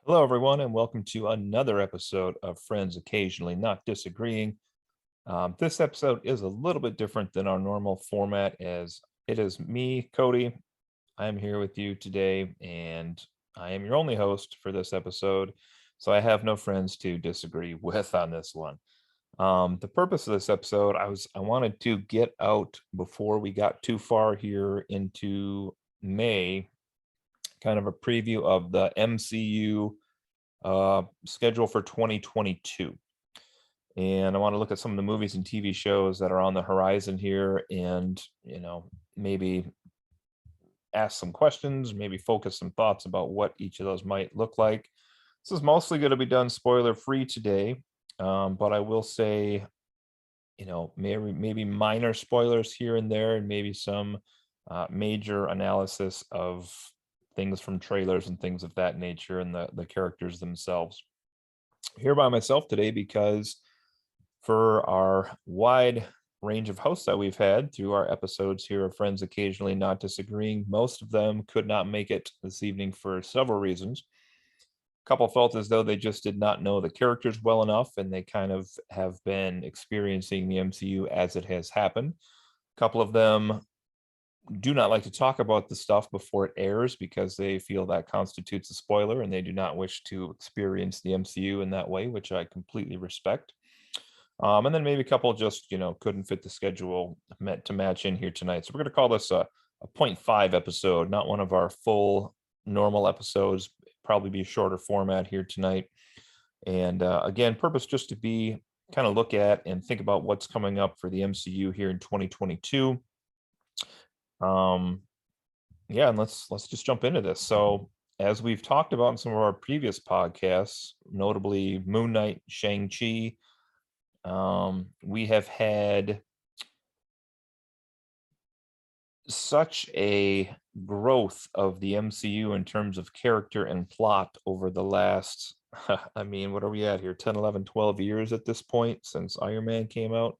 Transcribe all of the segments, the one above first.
Hello, everyone, and welcome to another episode of Friends Occasionally Not Disagreeing. This episode is a little bit different than our normal format, as it is me, Cody. I am here with you today, and I am your only host for this episode, so I have no friends to disagree with on this one. The purpose of this episode, I wanted to get out before we got too far here into May, kind of a preview of the MCU schedule for 2022. And I want to look at some of the movies and TV shows that are on the horizon here and, maybe ask some questions, maybe focus some thoughts about what each of those might look like. This is mostly going to be done spoiler free today, but I will say, maybe minor spoilers here and there, and maybe some major analysis of things from trailers and things of that nature and the characters themselves. Here by myself today because for our wide range of hosts that we've had through our episodes here of Friends Occasionally Not Disagreeing, most of them could not make it this evening for several reasons. A couple felt as though they just did not know the characters well enough, and they kind of have been experiencing the MCU as it has happened. A couple of them do not like to talk about the stuff before it airs because they feel that constitutes a spoiler and they do not wish to experience the MCU in that way, which I completely respect. And then maybe a couple just, couldn't fit the schedule meant to match in here tonight. So we're going to call this a 0.5 episode, not one of our full normal episodes, probably be a shorter format here tonight. And again, purpose just to be kind of look at and think about what's coming up for the MCU here in 2022. And let's just jump into this. So as we've talked about in some of our previous podcasts, notably Moon Knight, Shang-Chi, we have had such a growth of the MCU in terms of character and plot over the last, I mean, what are we at here? 10, 11, 12 years at this point since Iron Man came out.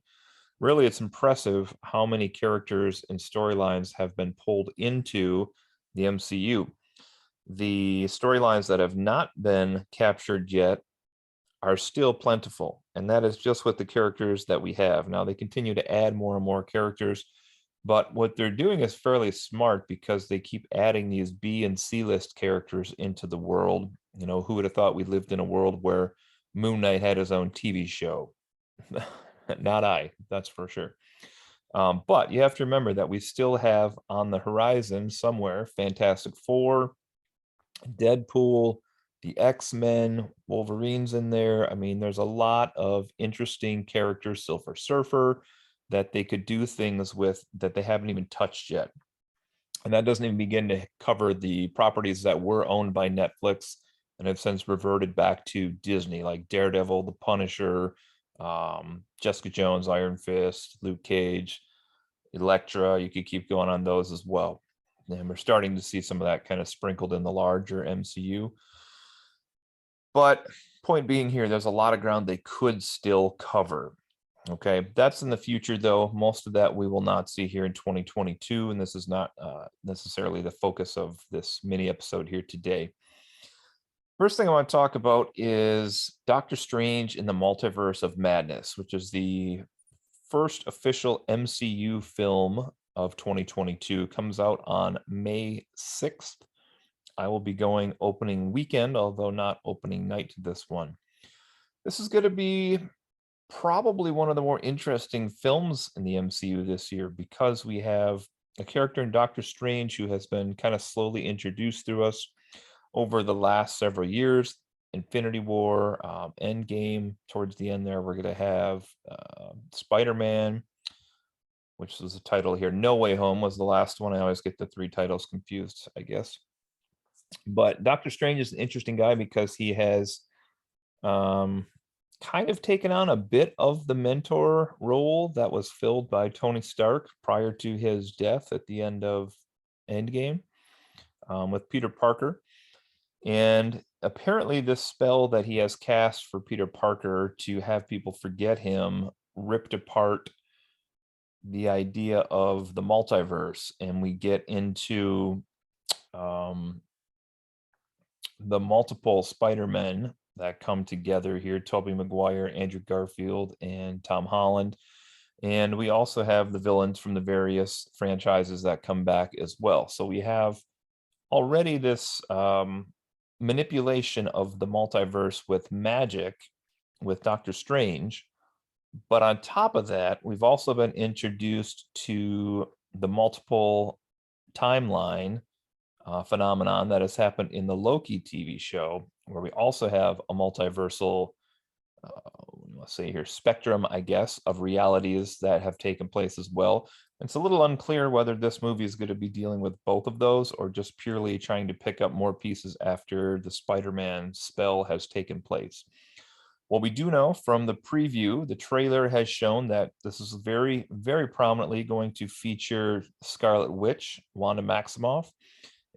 Really, it's impressive how many characters and storylines have been pulled into the MCU. The storylines that have not been captured yet are still plentiful, and that is just with the characters that we have. Now, they continue to add more and more characters, but what they're doing is fairly smart because they keep adding these B and C list characters into the world. Who would have thought we lived in a world where Moon Knight had his own TV show? Not I, that's for sure. But you have to remember that we still have on the horizon somewhere Fantastic Four, Deadpool, the X-Men, Wolverine's in there. I mean, there's a lot of interesting characters, Silver Surfer, that they could do things with that they haven't even touched yet. And that doesn't even begin to cover the properties that were owned by Netflix and have since reverted back to Disney, like Daredevil, The Punisher, Jessica Jones, Iron Fist, Luke Cage, Elektra. You could keep going on those as well. And we're starting to see some of that kind of sprinkled in the larger MCU. But point being here, there's a lot of ground they could still cover. Okay, that's in the future, though. Most of that we will not see here in 2022, and this is not necessarily the focus of this mini episode here today. First thing I want to talk about is Doctor Strange in the Multiverse of Madness, which is the first official MCU film of 2022. Comes out on May 6th. I will be going opening weekend, although not opening night to this one. This is going to be probably one of the more interesting films in the MCU this year because we have a character in Doctor Strange who has been kind of slowly introduced through us over the last several years. Infinity War, Endgame, towards the end there, we're going to have Spider-Man, which is the title here. No Way Home was the last one. I always get the three titles confused, I guess. But Doctor Strange is an interesting guy because he has kind of taken on a bit of the mentor role that was filled by Tony Stark prior to his death at the end of Endgame with Peter Parker. And apparently this spell that he has cast for Peter Parker to have people forget him ripped apart the idea of the multiverse, and we get into the multiple Spider-Men that come together here, Tobey Maguire, Andrew Garfield, and Tom Holland. And we also have the villains from the various franchises that come back as well. So we have already this manipulation of the multiverse with magic with Doctor Strange. But on top of that, we've also been introduced to the multiple timeline phenomenon that has happened in the Loki TV show, where we also have a multiversal, let's say here, spectrum, I guess, of realities that have taken place as well. It's a little unclear whether this movie is going to be dealing with both of those or just purely trying to pick up more pieces after the Spider-Man spell has taken place. What we do know from the preview, the trailer has shown that this is very, very prominently going to feature Scarlet Witch, Wanda Maximoff,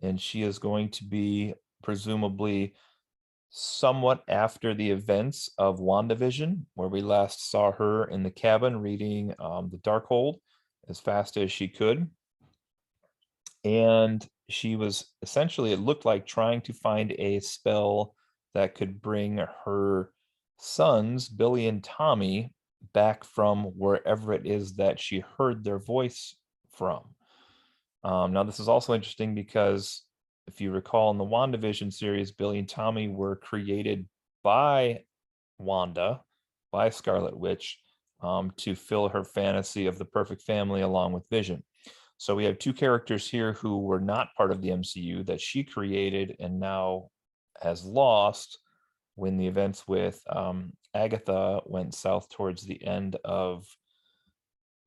and she is going to be presumably somewhat after the events of WandaVision, where we last saw her in the cabin reading the Darkhold as fast as she could. And she was essentially, it looked like, trying to find a spell that could bring her sons, Billy and Tommy, back from wherever it is that she heard their voice from. Now, this is also interesting because if you recall in the WandaVision series, Billy and Tommy were created by Wanda, by Scarlet Witch, to fill her fantasy of the perfect family along with Vision. So we have two characters here who were not part of the MCU that she created and now has lost when the events with Agatha went south towards the end of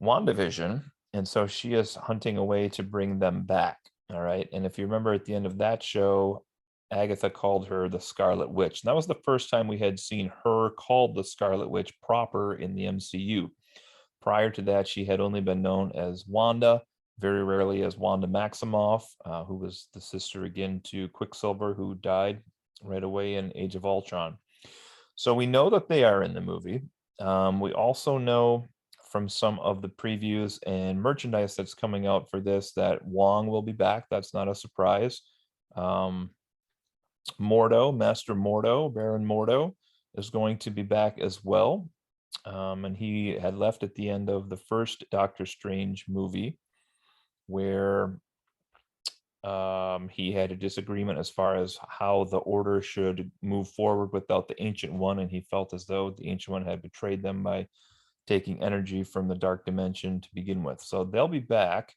WandaVision. And so she is hunting a way to bring them back. All right. And if you remember at the end of that show, Agatha called her the Scarlet Witch. And that was the first time we had seen her called the Scarlet Witch proper in the MCU. Prior to that, she had only been known as Wanda, very rarely as Wanda Maximoff, who was the sister again to Quicksilver, who died right away in Age of Ultron. So we know that they are in the movie. We also know from some of the previews and merchandise that's coming out for this that Wong will be back. That's not a surprise. Mordo, Master Mordo, Baron Mordo is going to be back as well. And he had left at the end of the first Doctor Strange movie where he had a disagreement as far as how the Order should move forward without the Ancient One, and he felt as though the Ancient One had betrayed them by taking energy from the Dark Dimension to begin with. So they'll be back,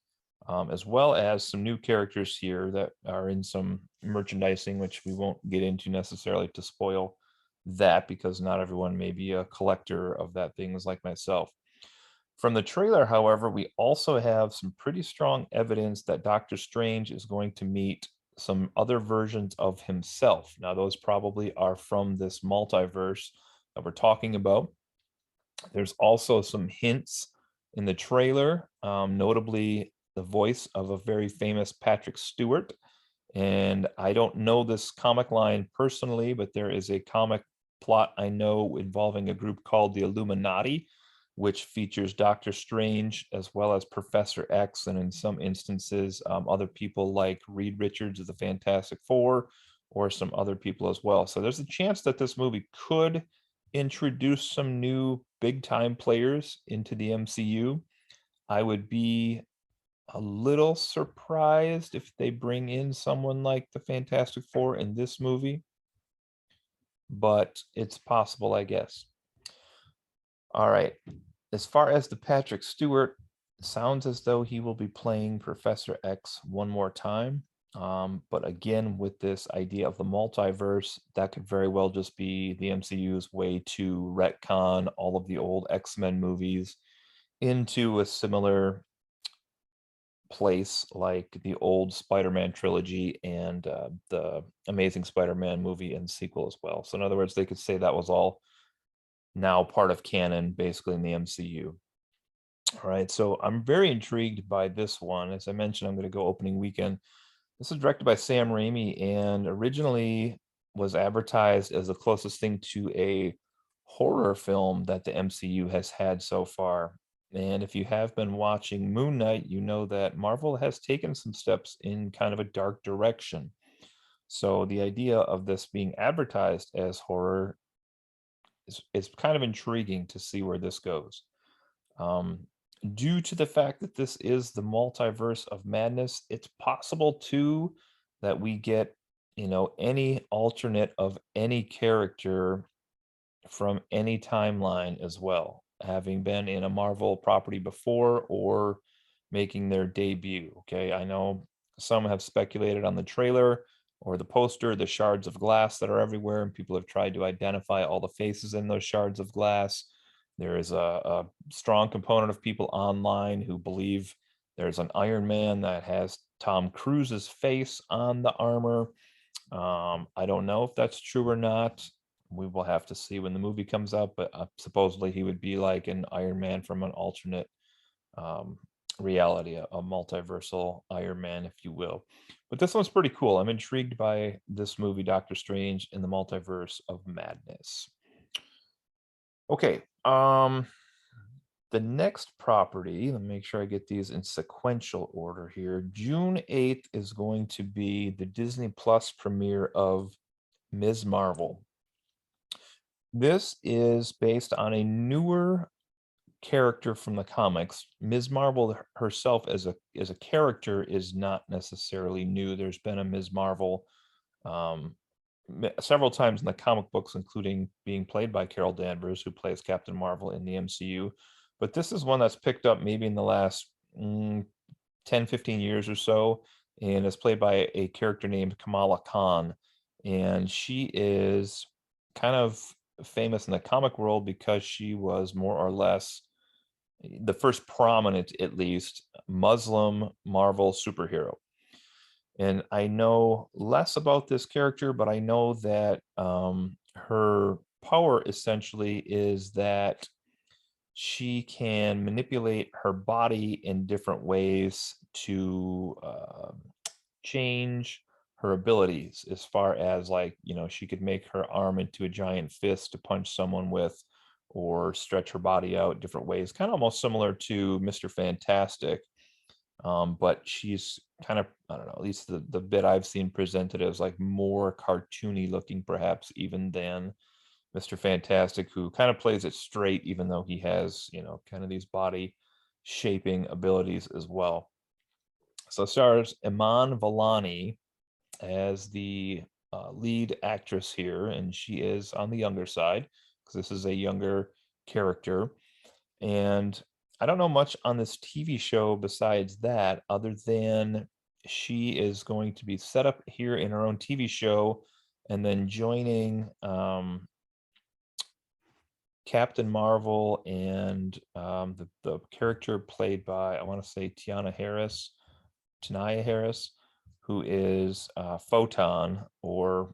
as well as some new characters here that are in some merchandising, which we won't get into necessarily to spoil that, because not everyone may be a collector of that things like myself. From the trailer, however, we also have some pretty strong evidence that Doctor Strange is going to meet some other versions of himself. Now, those probably are from this multiverse that we're talking about. There's also some hints in the trailer, notably the voice of a very famous Patrick Stewart. And I don't know this comic line personally, but there is a comic plot I know involving a group called the Illuminati, which features Doctor Strange as well as Professor X, and in some instances, other people like Reed Richards of the Fantastic Four, or some other people as well. So there's a chance that this movie could introduce some new big-time players into the MCU. I would be a little surprised if they bring in someone like the Fantastic Four in this movie, but it's possible, I guess. All right. As far as the Patrick Stewart, sounds as though he will be playing Professor X one more time. But again, with this idea of the multiverse, that could very well just be the MCU's way to retcon all of the old X-Men movies into a similar place like the old Spider-Man trilogy and the Amazing Spider-Man movie and sequel as well. So in other words, they could say that was all now part of canon, basically, in the MCU. All right, so I'm very intrigued by this one. As I mentioned, I'm going to go opening weekend. This is directed by Sam Raimi and originally was advertised as the closest thing to a horror film that the MCU has had so far. And if you have been watching Moon Knight, you know that Marvel has taken some steps in kind of a dark direction. So the idea of this being advertised as horror is kind of intriguing to see where this goes. Um, Due to the fact that this is the multiverse of madness, it's possible too that we get, any alternate of any character from any timeline as well, having been in a Marvel property before or making their debut. Okay, I know some have speculated on the trailer or the poster, the shards of glass that are everywhere, and people have tried to identify all the faces in those shards of glass. There is a strong component of people online who believe there's an Iron Man that has Tom Cruise's face on the armor. I don't know if that's true or not. We will have to see when the movie comes out, but supposedly he would be like an Iron Man from an alternate um, reality, a multiversal Iron Man, if you will. But this one's pretty cool. I'm intrigued by this movie, Doctor Strange in the Multiverse of Madness. Okay, the next property, let me make sure I get these in sequential order here. June 8th is going to be the Disney Plus premiere of Ms. Marvel. This is based on a newer character from the comics. Ms. Marvel herself as a character is not necessarily new. There's been a Ms. Marvel um, several times in the comic books, including being played by Carol Danvers, who plays Captain Marvel in the MCU. But this is one that's picked up maybe in the last 10, 15 years or so, and is played by a character named Kamala Khan. And she is kind of famous in the comic world because she was more or less the first prominent, at least, Muslim Marvel superhero. And I know less about this character, but I know that her power essentially is that she can manipulate her body in different ways to change her abilities, as far as, like, she could make her arm into a giant fist to punch someone with, or stretch her body out different ways, kind of almost similar to Mr. Fantastic. But she's kind of, I don't know, at least the bit I've seen presented as like more cartoony looking, perhaps even than Mr. Fantastic, who kind of plays it straight, even though he has, kind of these body shaping abilities as well. So it stars Iman Vellani as the lead actress here, and she is on the younger side because this is a younger character. And I don't know much on this TV show besides that, other than she is going to be set up here in her own TV show and then joining Captain Marvel and the character played by, I want to say, Tanaya Harris, who is Photon or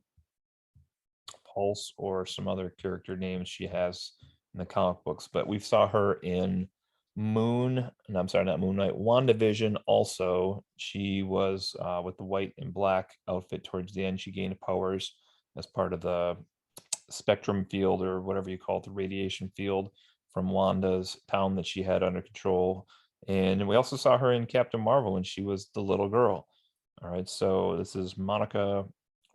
Pulse or some other character names she has in the comic books. But we saw her in and I'm sorry, not Moon Knight, WandaVision. Also, she was with the white and black outfit towards the end. She gained powers as part of the spectrum field, or whatever you call it, the radiation field from Wanda's town that she had under control. And we also saw her in Captain Marvel, and she was the little girl. All right, so this is Monica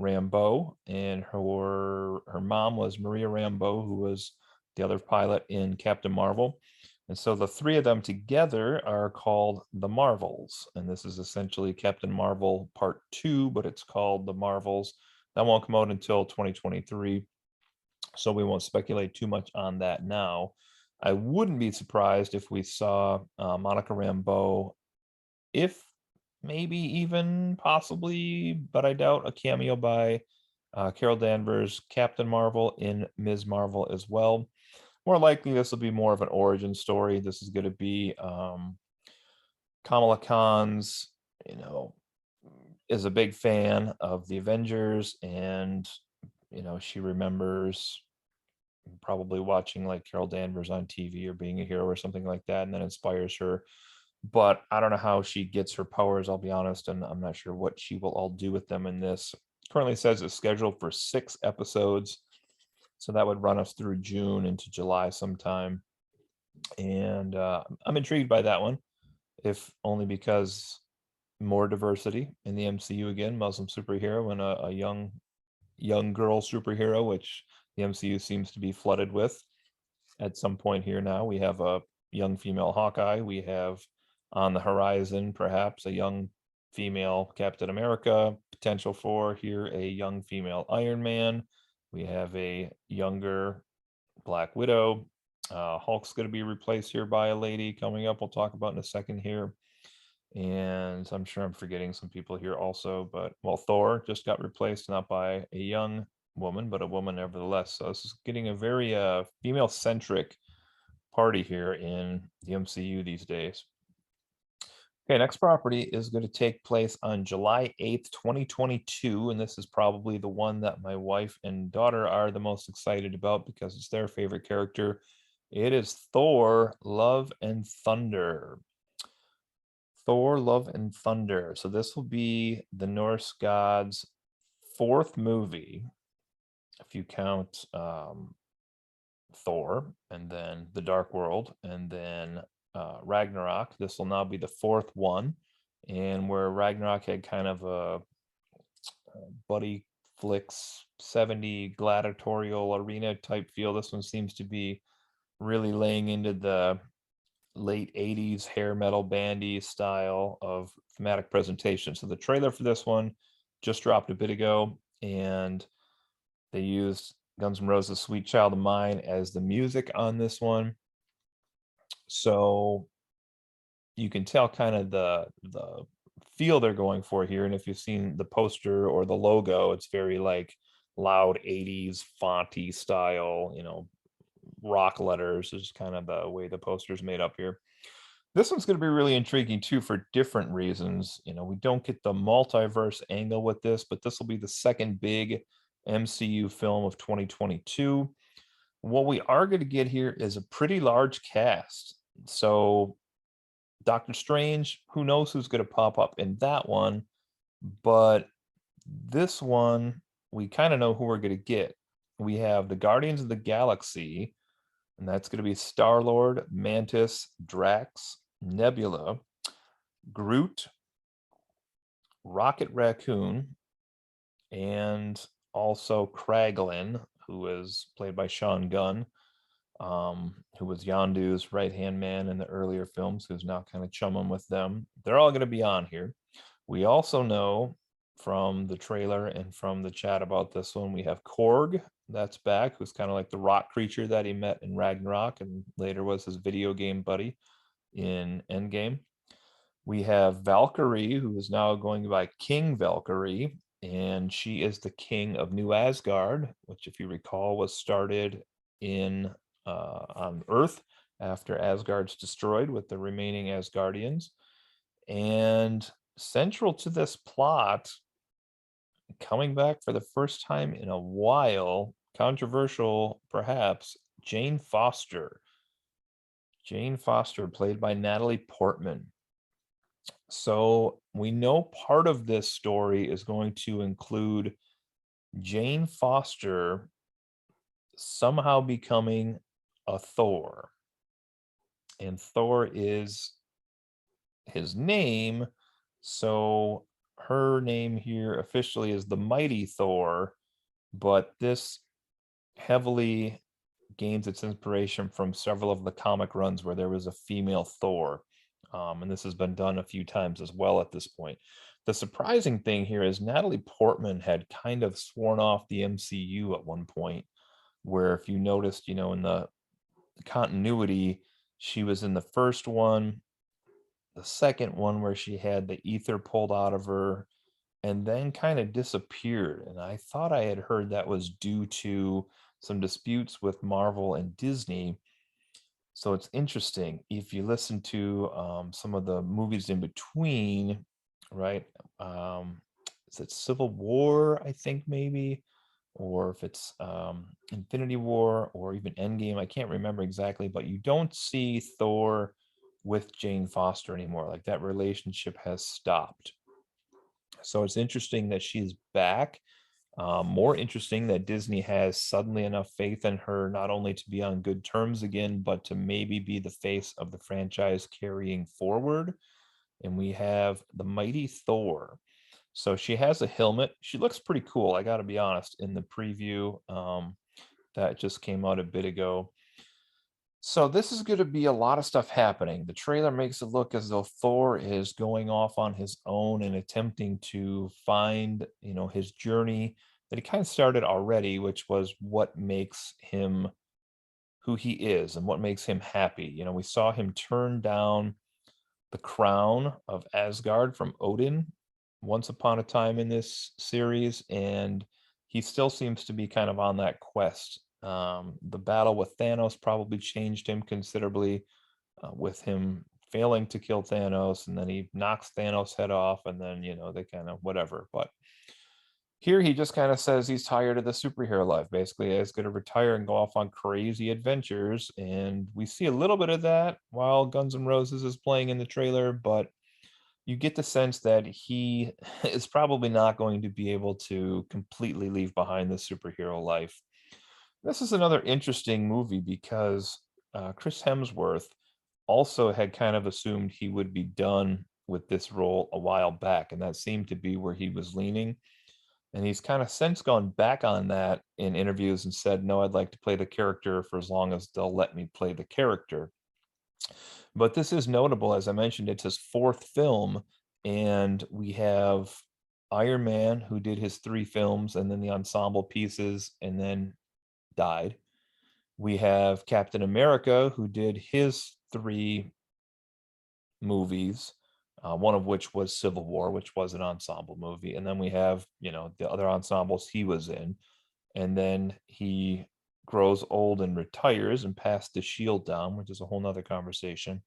Rambeau, and her mom was Maria Rambeau, who was the other pilot in Captain Marvel. And so the three of them together are called the Marvels. And this is essentially Captain Marvel Part 2, but it's called the Marvels. That won't come out until 2023. So we won't speculate too much on that now. I wouldn't be surprised if we saw Monica Rambeau, if maybe even possibly, but I doubt, a cameo by Carol Danvers, Captain Marvel in Ms. Marvel as well. More likely, this will be more of an origin story. This is going to be Kamala Khan's, is a big fan of the Avengers, and she remembers probably watching like Carol Danvers on TV or being a hero or something like that, and then inspires her. But I don't know how she gets her powers, I'll be honest, and I'm not sure what she will all do with them in this. Currently says it's scheduled for 6 episodes, so that would run us through June into July sometime. And I'm intrigued by that one, if only because more diversity in the MCU again, Muslim superhero and a young girl superhero, which the MCU seems to be flooded with at some point here now. We have a young female Hawkeye. We have on the horizon, perhaps, a young female Captain America, potential for here a young female Iron Man. We have a younger Black Widow. Hulk's going to be replaced here by a lady coming up. We'll talk about in a second here. And I'm sure I'm forgetting some people here also, but well, Thor just got replaced not by a young woman, but a woman nevertheless. So this is getting a very female-centric party here in the MCU these days. Okay, next property is going to take place on July 8th, 2022, and this is probably the one that my wife and daughter are the most excited about because it's their favorite character. It is Thor, Love and Thunder. Thor, Love and Thunder. So this will be the Norse gods' fourth movie, if you count Thor, and then The Dark World, and then Ragnarok. This will now be the fourth one, and where Ragnarok had kind of a buddy flicks 70 gladiatorial arena type feel, this one seems to be really laying into the late 80s hair metal bandy style of thematic presentation. So the trailer for this one just dropped a bit ago, and they used Guns N' Roses' Sweet Child of Mine as the music on this one. So you can tell kind of the feel they're going for here. And if you've seen the poster or the logo, it's very like loud 80s fonty style, rock letters is kind of the way the poster's made up here. This one's going to be really intriguing too for different reasons. We don't get the multiverse angle with this, but this will be the second big MCU film of 2022. What we are going to get here is a pretty large cast. So Doctor Strange, who knows who's going to pop up in that one, but this one, we kind of know who we're going to get. We have the Guardians of the Galaxy, and that's going to be Star-Lord, Mantis, Drax, Nebula, Groot, Rocket Raccoon, and also Kraglin, who is played by Sean Gunn, who was Yondu's right-hand man in the earlier films, who's now kind of chumming with them. They're all going to be on here. We also know from the trailer and from the chat about this one, we have Korg, that's back, who's kind of like the rock creature that he met in Ragnarok and later was his video game buddy in Endgame. We have Valkyrie, who is now going by King Valkyrie, and she is the king of New Asgard, which, if you recall, was started in on Earth after Asgard's destroyed with the remaining Asgardians. And central to this plot, coming back for the first time in a while, controversial perhaps, Jane Foster. Jane Foster, played by Natalie Portman. So we know part of this story is going to include Jane Foster somehow becoming a Thor. And Thor is his name. So her name here officially is the Mighty Thor, but this heavily gains its inspiration from several of the comic runs where there was a female Thor. And this has been done a few times as well at this point. The surprising thing here is Natalie Portman had kind of sworn off the MCU at one point, where if you noticed, in the continuity, she was in the first one, the second one where she had the ether pulled out of her, and then kind of disappeared. And I thought I had heard that was due to some disputes with Marvel and Disney. So it's interesting if you listen to some of the movies in between, right? Is it Civil War, I think maybe, or if it's Infinity War or even Endgame, I can't remember exactly, but you don't see Thor with Jane Foster anymore. Like that relationship has stopped. So it's interesting that she's back. More interesting that Disney has suddenly enough faith in her, not only to be on good terms again, but to maybe be the face of the franchise carrying forward. and we have the mighty Thor. So she has a helmet. She looks pretty cool, I got to be honest, in the preview that just came out a bit ago. So this is going to be a lot of stuff happening. The trailer makes it look as though Thor is going off on his own and attempting to find, his journey that he kind of started already, which was what makes him who he is and what makes him happy. We saw him turn down the crown of Asgard from Odin once upon a time in this series, and he still seems to be kind of on that quest. The battle with Thanos probably changed him considerably, with him failing to kill Thanos, and then he knocks Thanos' head off, and then, they kind of whatever. But here he just kind of says he's tired of the superhero life. Basically, he's going to retire and go off on crazy adventures. And we see a little bit of that while Guns N' Roses is playing in the trailer, but you get the sense that he is probably not going to be able to completely leave behind the superhero life. This is another interesting movie because Chris Hemsworth also had kind of assumed he would be done with this role a while back, and that seemed to be where he was leaning. And he's kind of since gone back on that in interviews and said, no, I'd like to play the character for as long as they'll let me play the character. But this is notable. As I mentioned, it's his fourth film. And we have Iron Man, who did his three films and then the ensemble pieces and then died. We have Captain America, who did his three movies, one of which was Civil War, which was an ensemble movie. And then we have, the other ensembles he was in. And then he grows old and retires and passed the shield down, which is a whole nother conversation.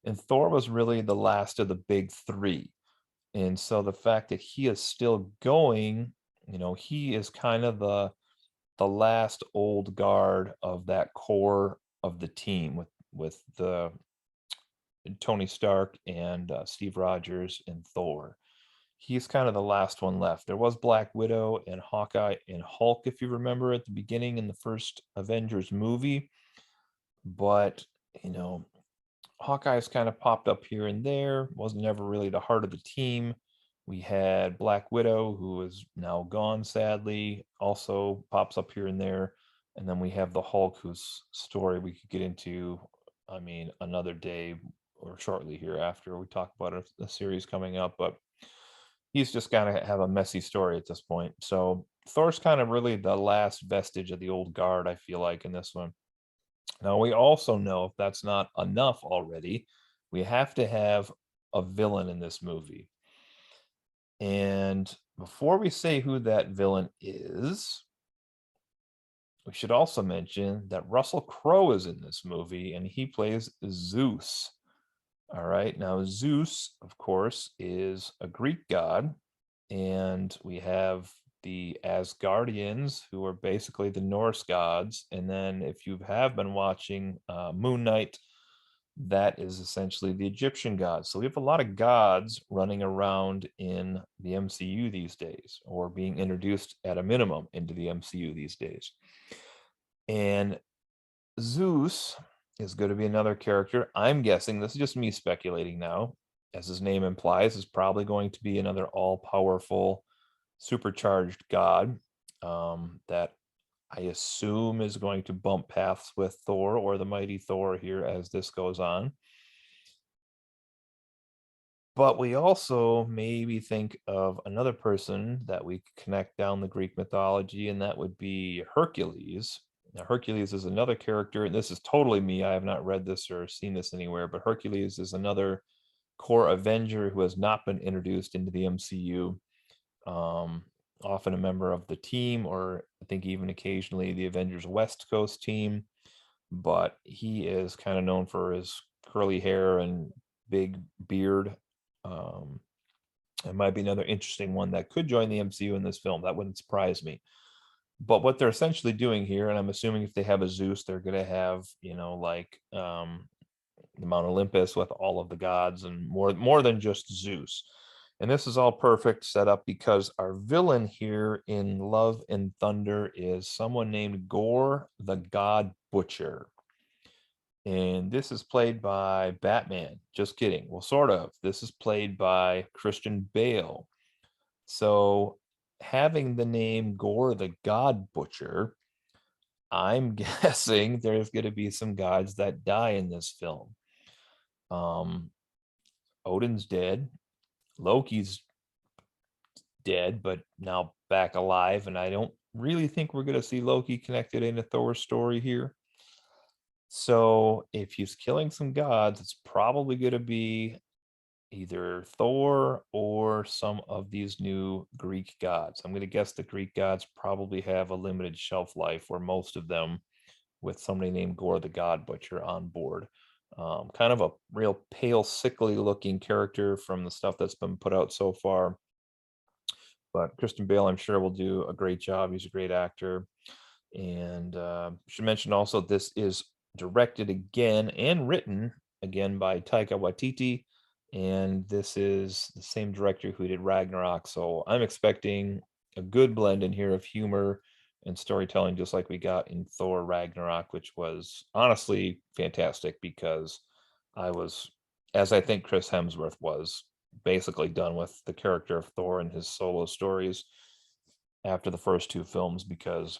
And Thor was really the last of the big three. And so the fact that he is still going, he is kind of the last old guard of that core of the team with the Tony Stark and Steve Rogers and Thor. He's kind of the last one left. There was Black Widow and Hawkeye and Hulk, if you remember, at the beginning in the first Avengers movie. But, Hawkeye's kind of popped up here and there, wasn't ever really the heart of the team. We had Black Widow, who is now gone, sadly, also pops up here and there. And then we have the Hulk, whose story we could get into, another day or shortly hereafter. We talk about a series coming up, but he's just kind of have a messy story at this point. So Thor's kind of really the last vestige of the old guard, I feel like, in this one. Now, we also know, if that's not enough already, we have to have a villain in this movie. And before we say who that villain is, we should also mention that Russell Crowe is in this movie and he plays Zeus. All right. Now, Zeus, of course, is a Greek god, and we have the Asgardians, who are basically the Norse gods. And then, if you have been watching Moon Knight, that is essentially the Egyptian gods. So we have a lot of gods running around in the MCU these days, or being introduced at a minimum into the MCU these days. And Zeus is going to be another character. I'm guessing, this is just me speculating now, as his name implies, is probably going to be another all-powerful, supercharged god that I assume is going to bump paths with Thor or the mighty Thor here as this goes on. But we also maybe think of another person that we connect down the Greek mythology, and that would be Hercules. Now, Hercules is another character, and this is totally me. I have not read this or seen this anywhere, but Hercules is another core Avenger who has not been introduced into the MCU. Often a member of the team, or I think even occasionally the Avengers West Coast team. But he is kind of known for his curly hair and big beard. It might be another interesting one that could join the MCU in this film. That wouldn't surprise me. But what they're essentially doing here, and I'm assuming if they have a Zeus, they're going to have, like the Mount Olympus with all of the gods and more than just Zeus. And this is all perfect setup because our villain here in Love and Thunder is someone named Gore the God Butcher. And this is played by Batman. Just kidding. Well, sort of. This is played by Christian Bale. So having the name Gore the God Butcher, I'm guessing there's going to be some gods that die in this film. Um, Odin's dead. Loki's dead, but now back alive. And I don't really think we're going to see Loki connected into Thor's story here. So if he's killing some gods, it's probably going to be either Thor or some of these new Greek gods. I'm going to guess the Greek gods probably have a limited shelf life, or most of them, with somebody named Gore the God Butcher on board. Kind of a real pale, sickly looking character from the stuff that's been put out so far. But Christian Bale, I'm sure, will do a great job. He's a great actor. And should mention also, this is directed again and written again by Taika Waititi. And this is the same director who did Ragnarok. So I'm expecting a good blend in here of humor and storytelling, just like we got in Thor Ragnarok, which was honestly fantastic because I was, as I think Chris Hemsworth was, basically done with the character of Thor and his solo stories after the first two films, because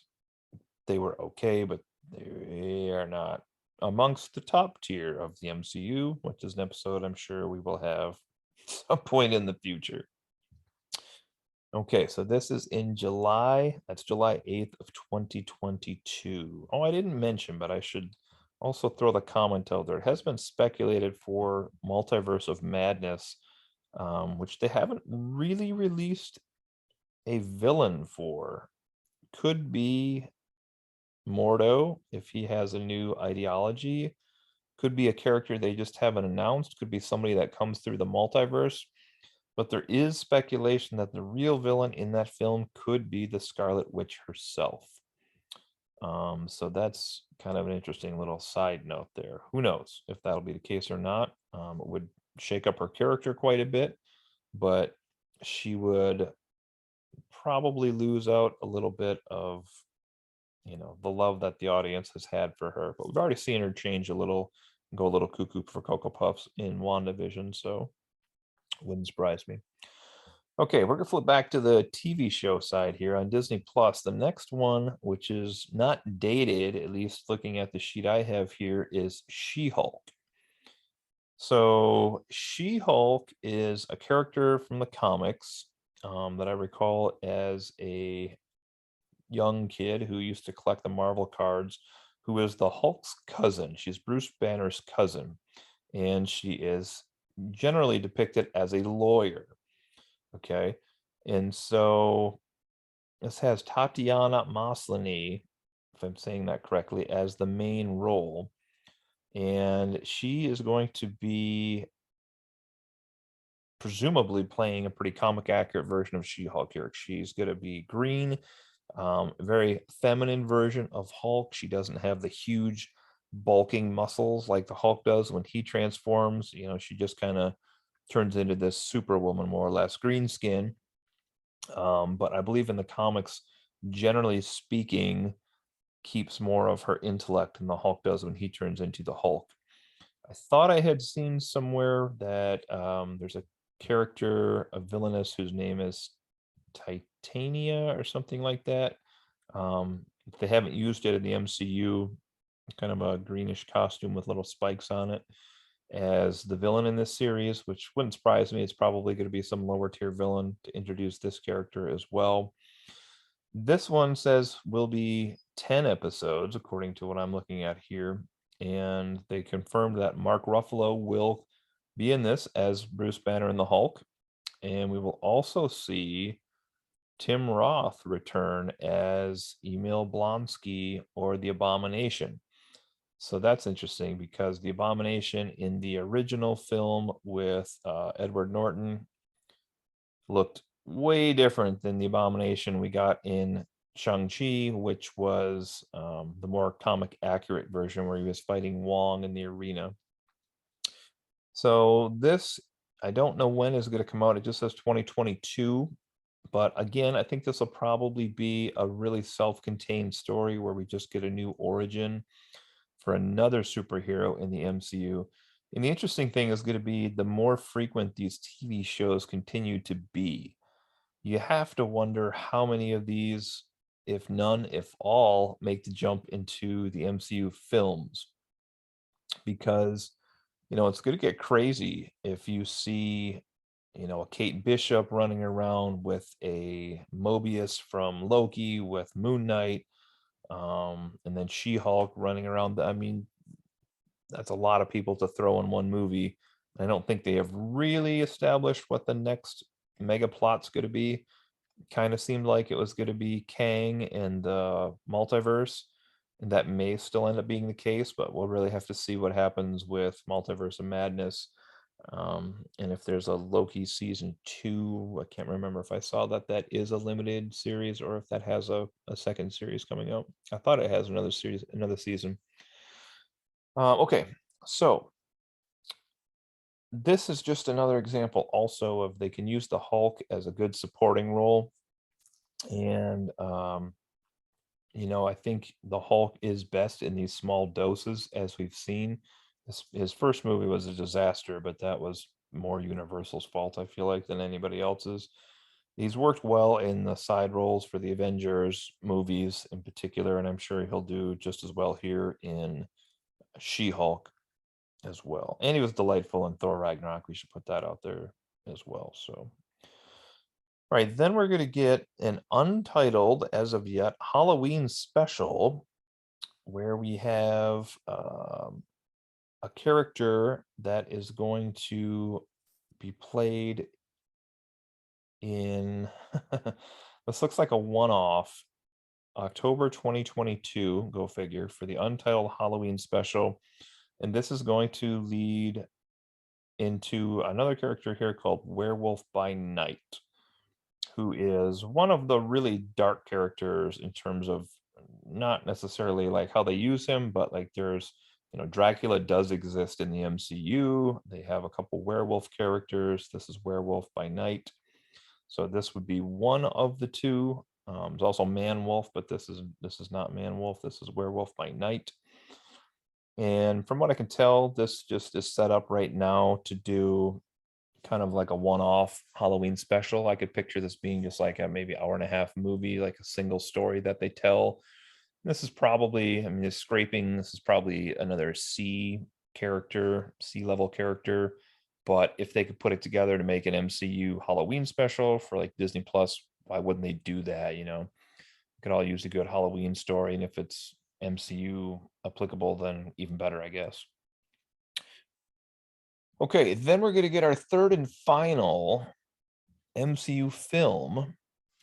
they were okay, but they are not amongst the top tier of the MCU, which is an episode I'm sure we will have some point in the future. Okay, so this is in July. That's July 8th of 2022. Oh, I didn't mention, but I should also throw the comment out there. It has been speculated for Multiverse of Madness, which they haven't really released a villain for. Could be Mordo if he has a new ideology. Could be a character they just haven't announced. Could be somebody that comes through the multiverse. But there is speculation that the real villain in that film could be the Scarlet Witch herself. So that's kind of an interesting little side note there. Who knows if that'll be the case or not? It would shake up her character quite a bit, but she would probably lose out a little bit of, the love that the audience has had for her. But we've already seen her change a little, go a little cuckoo for Cocoa Puffs in WandaVision, so wouldn't surprise me. Okay, we're gonna flip back to the TV show side here on Disney Plus. The next one, which is not dated, at least looking at the sheet I have here, is She-Hulk. So She-Hulk is a character from the comics that I recall as a young kid who used to collect the Marvel cards, who is the Hulk's cousin. She's Bruce Banner's cousin, and she is generally depicted as a lawyer. Okay. And so this has Tatiana Maslany, if I'm saying that correctly, as the main role. And she is going to be presumably playing a pretty comic accurate version of She-Hulk here. She's going to be green, a very feminine version of Hulk. She doesn't have the huge bulking muscles like the Hulk does when he transforms. She just kind of turns into this superwoman, more or less, green skin. But I believe in the comics, generally speaking, keeps more of her intellect than the Hulk does when he turns into the Hulk. I thought I had seen somewhere that there's a character, a villainess whose name is Titania or something like that. If they haven't used it in the MCU, kind of a greenish costume with little spikes on it, as the villain in this series, which wouldn't surprise me. It's probably going to be some lower tier villain to introduce this character as well. This one says will be 10 episodes, according to what I'm looking at here. And they confirmed that Mark Ruffalo will be in this as Bruce Banner and the Hulk. And we will also see Tim Roth return as Emil Blonsky, or the Abomination. So that's interesting because the Abomination in the original film with Edward Norton looked way different than the Abomination we got in Shang-Chi, which was the more comic accurate version where he was fighting Wong in the arena. So this, I don't know when is going to come out. It just says 2022. But again, I think this will probably be a really self-contained story where we just get a new origin for another superhero in the MCU. And the interesting thing is going to be the more frequent these TV shows continue to be. You have to wonder how many of these, if none, if all, make the jump into the MCU films because it's going to get crazy if you see a Kate Bishop running around with a Mobius from Loki, with Moon Knight, and then She-Hulk running around. I mean, that's a lot of people to throw in one movie. I don't think they have really established what the next mega plot's going to be. Kind of seemed like it was going to be Kang and the multiverse, and that may still end up being the case, but we'll really have to see what happens with Multiverse of Madness. And if there's a Loki season 2, I can't remember if I saw that that is a limited series or if that has a second series coming out. I thought it has another series, another season. Okay, so this is just another example also of they can use the Hulk as a good supporting role. And I think the Hulk is best in these small doses, as we've seen. His first movie was a disaster, but that was more Universal's fault, I feel like, than anybody else's. He's worked well in the side roles for the Avengers movies in particular, and I'm sure he'll do just as well here in She-Hulk as well. And he was delightful in Thor Ragnarok. We should put that out there as well. So, all right, then we're going to get an untitled, as of yet, Halloween special where we have a character that is going to be played in, this looks like a one-off, October 2022, go figure, for the untitled Halloween special. And this is going to lead into another character here called Werewolf by Night, who is one of the really dark characters in terms of not necessarily like how they use him, but like there's, Dracula does exist in the MCU. They have a couple werewolf characters. This is Werewolf by Night. So this would be one of the two. There's also Man Wolf, but this is not Man Wolf. This is Werewolf by Night. And from what I can tell, this just is set up right now to do kind of like a one-off Halloween special. I could picture this being just like a maybe hour-and-a-half movie, like a single story that they tell. This is probably, I mean, this scraping, this is probably another C-level character. But if they could put it together to make an MCU Halloween special for like Disney Plus, why wouldn't they do that? We could all use a good Halloween story, and if it's MCU applicable, then even better, I guess. Okay, then we're going to get our third and final MCU film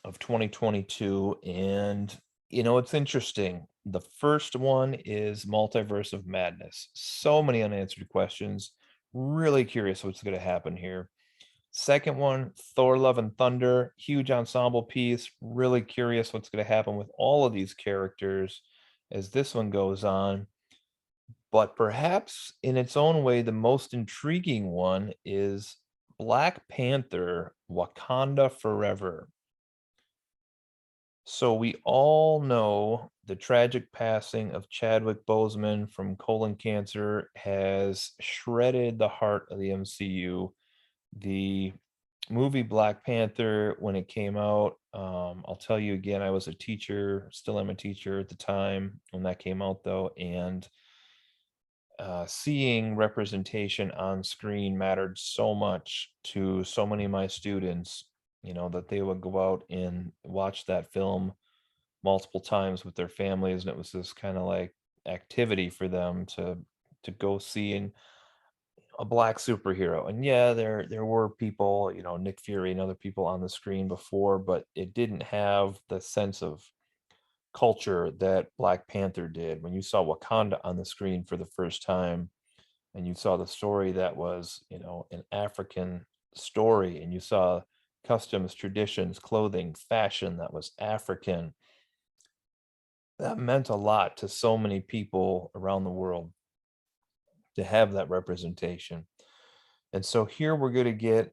of 2022. And, it's interesting. The first one is Multiverse of Madness. So many unanswered questions. Really curious what's going to happen here. Second one, Thor Love and Thunder. Huge ensemble piece. Really curious what's going to happen with all of these characters as this one goes on. But perhaps in its own way, the most intriguing one is Black Panther Wakanda Forever. So we all know the tragic passing of Chadwick Boseman from colon cancer has shredded the heart of the MCU. The movie Black Panther, when it came out, I'll tell you again, I was a teacher, still am a teacher at the time when that came out, though, and seeing representation on screen mattered so much to so many of my students, that they would go out and watch that film multiple times with their families, and it was this kind of like activity for them to go see a black superhero. And yeah, there were people, Nick Fury and other people on the screen before, but it didn't have the sense of culture that Black Panther did. When you saw Wakanda on the screen for the first time, and you saw the story that was, an African story, and you saw customs, traditions, clothing, fashion that was African, that meant a lot to so many people around the world to have that representation. And so here we're going to get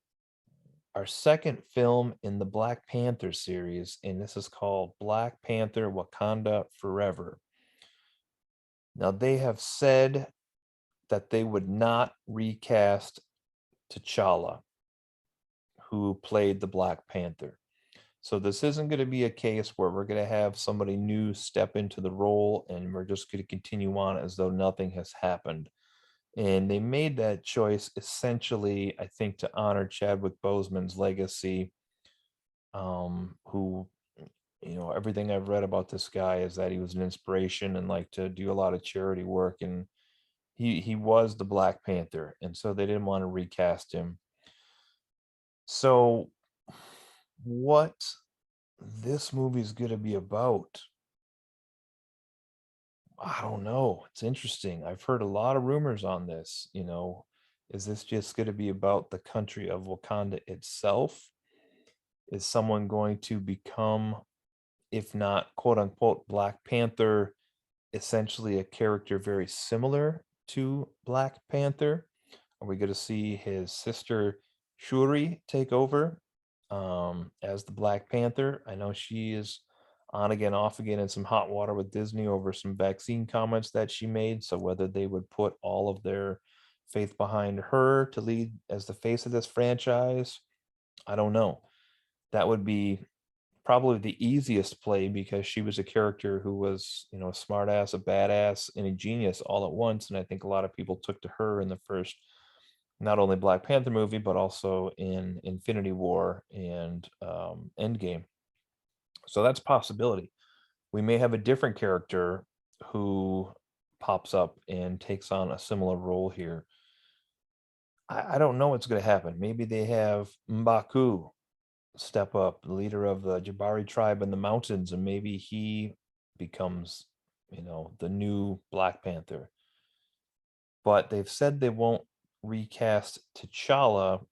our second film in the Black Panther series, and this is called Black Panther Wakanda Forever. Now, they have said that they would not recast T'Challa, who played the Black Panther. So this isn't going to be a case where we're going to have somebody new step into the role and we're just going to continue on as though nothing has happened. And they made that choice essentially, I think, to honor Chadwick Boseman's legacy, who, everything I've read about this guy is that he was an inspiration and like to do a lot of charity work. And he was the Black Panther. And so they didn't want to recast him. So what this movie is going to be about, I don't know. It's interesting. I've heard a lot of rumors on this. Is this just going to be about the country of Wakanda itself? Is someone going to become, if not quote unquote Black Panther, essentially a character very similar to Black Panther? Are we going to see his sister Shuri take over as the Black Panther? I know she is on again, off again in some hot water with Disney over some vaccine comments that she made. So whether they would put all of their faith behind her to lead as the face of this franchise, I don't know. That would be probably the easiest play because she was a character who was, a smart ass, a badass, and a genius all at once. And I think a lot of people took to her in the first, not only Black Panther movie, but also in Infinity War and Endgame. So that's a possibility. We may have a different character who pops up and takes on a similar role here. I don't know what's going to happen. Maybe they have M'Baku step up, leader of the Jabari tribe in the mountains, and maybe he becomes, the new Black Panther. But they've said they won't recast T'Challa.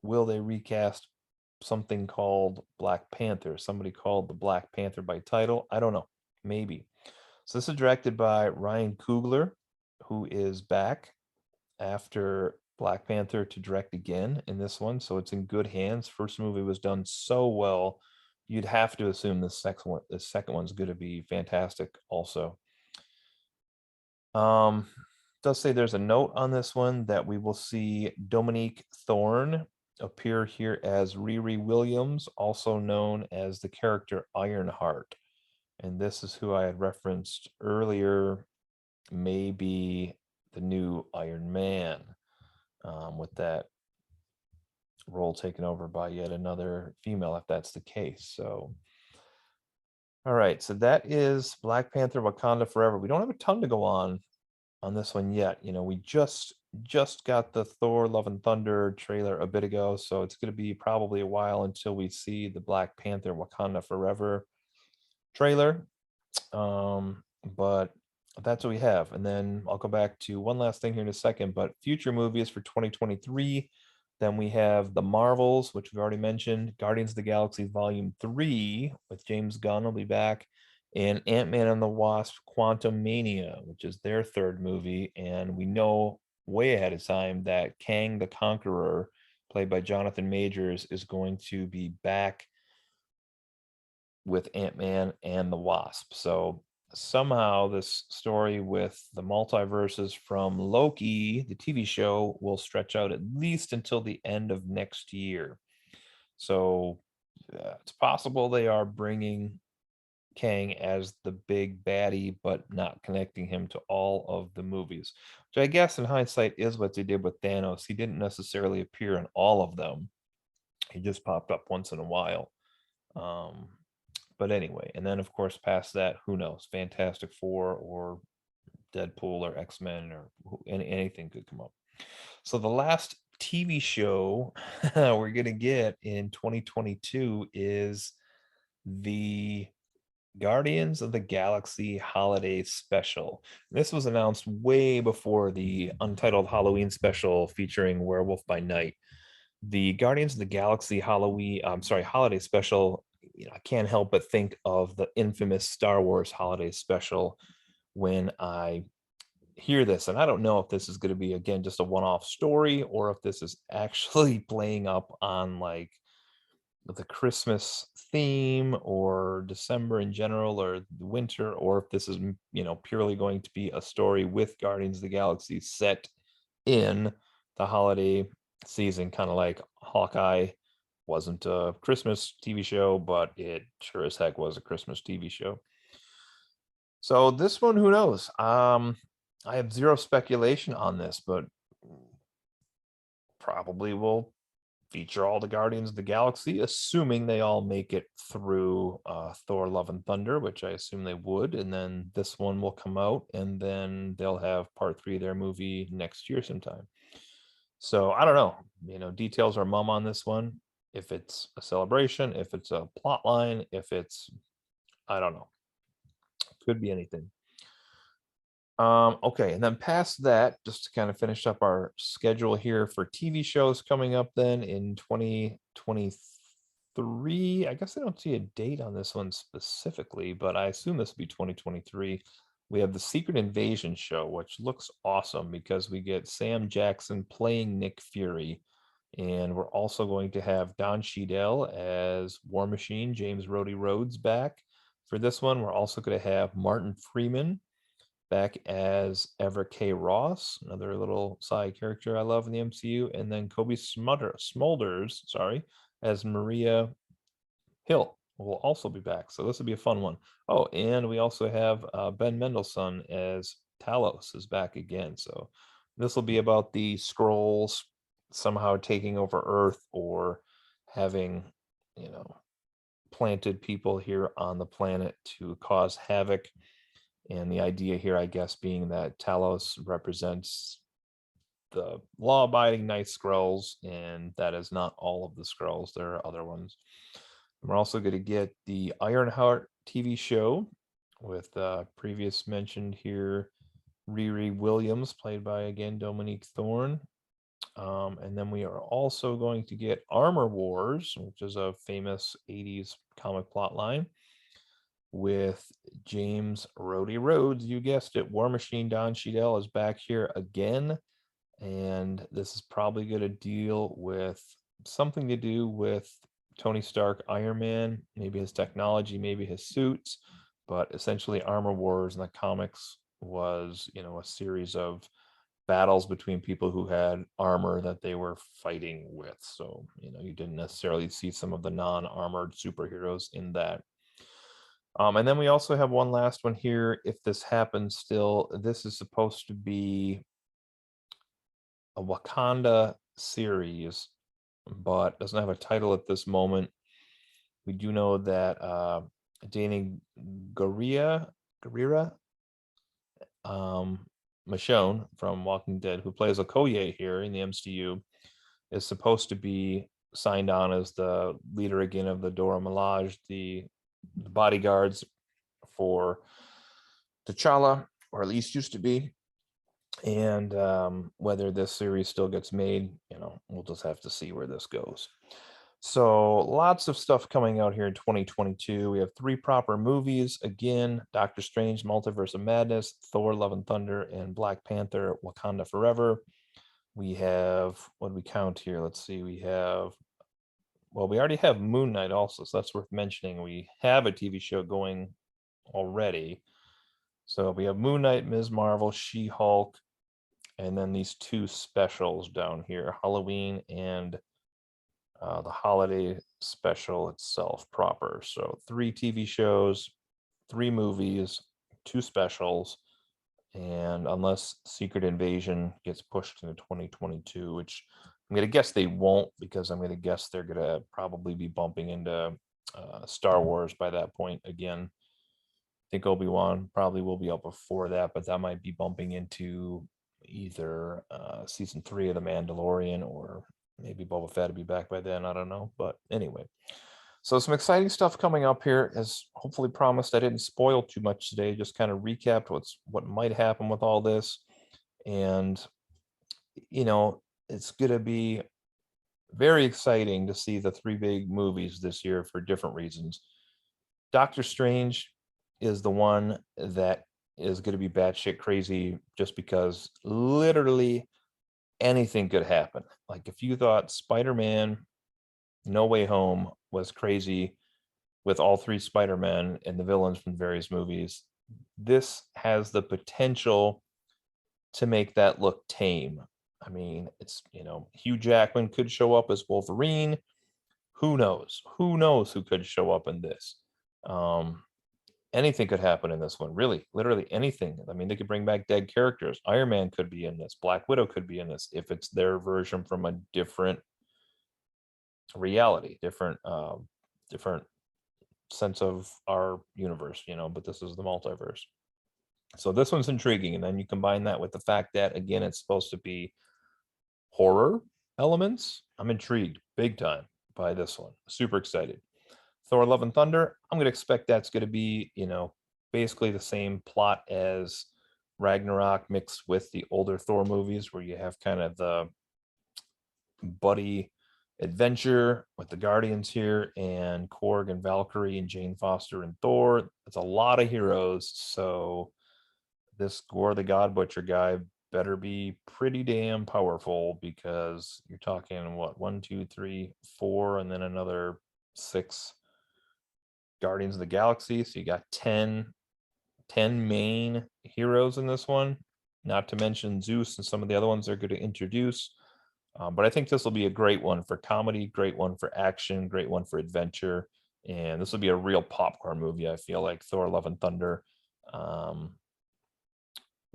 Will they recast something called Black Panther? Somebody called the Black Panther by title? I don't know. Maybe. So this is directed by Ryan Coogler, who is back after Black Panther to direct again in this one. So it's in good hands. First movie was done so well. You'd have to assume the second one's going to be fantastic also. Does say there's a note on this one that we will see Dominique Thorne appear here as Riri Williams, also known as the character Ironheart. And this is who I had referenced earlier, maybe the new Iron Man, with that role taken over by yet another female, if that's the case. So, all right, so that is Black Panther: Wakanda Forever. We don't have a ton to go on this one yet. We just got the Thor: Love and Thunder trailer a bit ago, so it's going to be probably a while until we see the Black Panther: Wakanda Forever trailer. But that's what we have. And then I'll go back to one last thing here in a second, but future movies for 2023. Then we have the Marvels, which we've already mentioned, Guardians of the Galaxy Volume 3 with James Gunn will be back, and Ant-Man and the Wasp Quantum Mania, which is their third movie. And we know way ahead of time that Kang the Conqueror, played by Jonathan Majors, is going to be back with Ant-Man and the Wasp. So somehow this story with the multiverses from Loki, the TV show, will stretch out at least until the end of next year. So it's possible they are bringing Kang as the big baddie, but not connecting him to all of the movies, which I guess in hindsight is what they did with Thanos. He didn't necessarily appear in all of them. He just popped up once in a while. But anyway, and then of course past that, who knows? Fantastic Four or Deadpool or X-Men or anything could come up. So the last TV show we're gonna get in 2022 is the Guardians of the Galaxy Holiday Special. This was announced way before the untitled Halloween special featuring Werewolf by Night. The Guardians of the Galaxy Holiday Special, I can't help but think of the infamous Star Wars Holiday Special when I hear this. And I don't know if this is going to be, again, just a one-off story or if this is actually playing up on like the Christmas theme or December in general or the winter, or if this is, purely going to be a story with Guardians of the Galaxy set in the holiday season, kind of like Hawkeye wasn't a Christmas TV show, but it sure as heck was a Christmas TV show. So this one, who knows? I have zero speculation on this, but probably will feature all the Guardians of the Galaxy, assuming they all make it through Thor: Love and Thunder, which I assume they would, and then this one will come out, and then they'll have part 3 of their movie next year sometime. So I don't know. Details are mum on this one. If it's a celebration, if it's a plot line, if it's, I don't know. Could be anything. Okay, and then past that, just to kind of finish up our schedule here for TV shows coming up then in 2023. I guess I don't see a date on this one specifically, but I assume this will be 2023. We have the Secret Invasion show, which looks awesome because we get Sam Jackson playing Nick Fury. And we're also going to have Don Cheadle as War Machine, James Rhodey Rhodes back. For this one, we're also going to have Martin Freeman back as Everett K. Ross, another little side character I love in the MCU, and then Kobe Smulders, as Maria Hill will also be back. So this will be a fun one. Oh, and we also have Ben Mendelsohn as Talos is back again. So this will be about the Skrulls somehow taking over Earth or having, planted people here on the planet to cause havoc. And the idea here, I guess, being that Talos represents the law-abiding Night Skrulls, and that is not all of the Skrulls. There are other ones. And we're also going to get the Ironheart TV show with previous mentioned here Riri Williams, played by, again, Dominique Thorne. And then we are also going to get Armor Wars, which is a famous 80s comic plot line, with James Rhodey Rhodes. You guessed it. War Machine Don Cheadle is back here again. And this is probably going to deal with something to do with Tony Stark, Iron Man, maybe his technology, maybe his suits. But essentially, Armor Wars in the comics was, a series of battles between people who had armor that they were fighting with. So, you didn't necessarily see some of the non-armored superheroes in that. And then we also have one last one here. If this happens still, this is supposed to be a Wakanda series, but doesn't have a title at this moment. We do know that Dany Gurira Michonne from Walking Dead, who plays Okoye here in the MCU, is supposed to be signed on as the leader again of the Dora Milaje, the bodyguards for T'Challa, or at least used to be. And whether this series still gets made, we'll just have to see where this goes. So lots of stuff coming out here in 2022. We have 3 proper movies. Again, Doctor Strange, Multiverse of Madness, Thor, Love and Thunder, and Black Panther, Wakanda Forever. We have, what do we count here? Let's see. We already have Moon Knight also, so that's worth mentioning. We have a TV show going already. So we have Moon Knight, Ms. Marvel, She-Hulk, and then these 2 specials down here, Halloween and the holiday special itself proper. So 3 TV shows, 3 movies, 2 specials, and unless Secret Invasion gets pushed into 2022, which I'm going to guess they won't, because I'm going to guess they're going to probably be bumping into Star Wars by that point again. I think Obi-Wan probably will be out before that, but that might be bumping into either season 3 of The Mandalorian, or maybe Boba Fett will be back by then. I don't know. But anyway, so some exciting stuff coming up here. As hopefully promised, I didn't spoil too much today. Just kind of recapped what might happen with all this. And, it's going to be very exciting to see the 3 big movies this year for different reasons. Doctor Strange is the one that is going to be batshit crazy, just because literally anything could happen. Like if you thought Spider-Man No Way Home was crazy with all three Spider-Men and the villains from various movies. This has the potential to make that look tame. I mean, it's, Hugh Jackman could show up as Wolverine. Who knows? Who knows who could show up in this? Anything could happen in this one, really, literally anything. I mean, they could bring back dead characters. Iron Man could be in this. Black Widow could be in this if it's their version from a different reality, different sense of our universe, but this is the multiverse. So this one's intriguing. And then you combine that with the fact that, again, it's supposed to be horror elements. I'm intrigued big time by this one. Super excited. Thor Love and Thunder, I'm going to expect that's going to be, basically the same plot as Ragnarok mixed with the older Thor movies, where you have kind of the buddy adventure with the Guardians here and Korg and Valkyrie and Jane Foster and Thor. It's a lot of heroes. So this Gore the God Butcher guy better be pretty damn powerful, because you're talking what, 1, 2, 3, 4, and then another 6 Guardians of the Galaxy. So you got 10 main heroes in this one, not to mention Zeus and some of the other ones they're going to introduce. But I think this will be a great one for comedy, great one for action, great one for adventure. And this will be a real popcorn movie, I feel like, Thor Love and Thunder.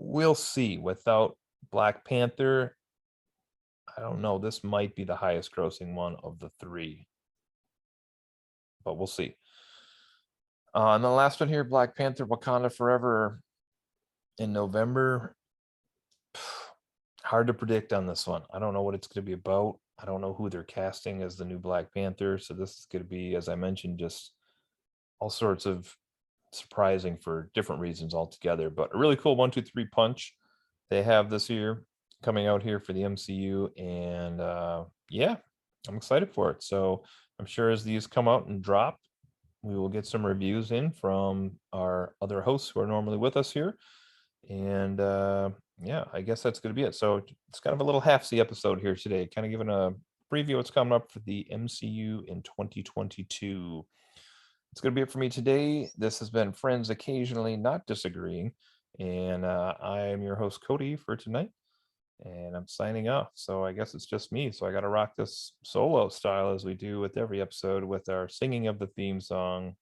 We'll see. Without Black Panther, I don't know. This might be the highest grossing one of the 3. But we'll see. And the last one here, Black Panther, Wakanda Forever in November. Hard to predict on this one. I don't know what it's going to be about. I don't know who they're casting as the new Black Panther. So this is going to be, as I mentioned, just all sorts of surprising for different reasons altogether. But a really cool 1, 2, 3 punch they have this year coming out here for the MCU. And yeah, I'm excited for it. So I'm sure as these come out and drop, we will get some reviews in from our other hosts who are normally with us here. And yeah, I guess that's going to be it. So it's kind of a little half-see episode here today, kind of giving a preview what's coming up for the MCU in 2022. It's going to be it for me today. This has been Friends Occasionally Not Disagreeing. And I am your host, Cody, for tonight. And I'm signing off. So I guess it's just me. So I got to rock this solo style as we do with every episode with our singing of the theme song.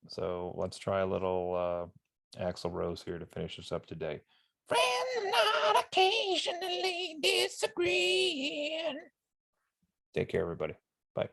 So let's try a little Axl Rose here to finish us up today. Friends not occasionally disagreeing. Take care, everybody. Bye.